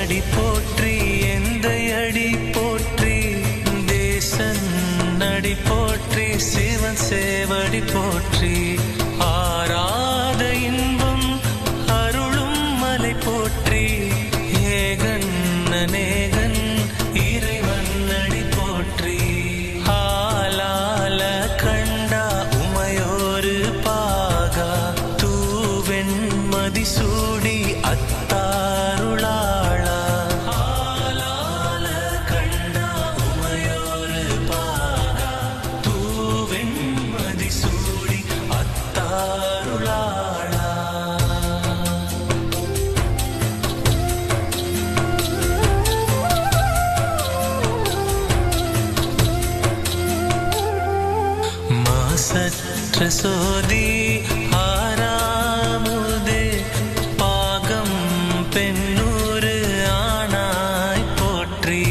அடி போற்றி எந்த அடி போற்றி தேசன் அடி போற்றி சிவன் சேவடி போற்றி ஆராத இன்பம் அருளும் மலை போற்றி ஏகன் அநேகன் இறைவன் அடி போற்றி ஆலால கண்டா உமையோரு பாகா தூவெண் மதிசூடி அத்தாருளாளா ஆலால கண்டா உமையோரு பாகா தூவெண் மதிசூடி அத்தாருளாளா மாசற்ற சோதி ஆறாமுதே பாகம் பெண்ணூறு ஆனாய் போற்றி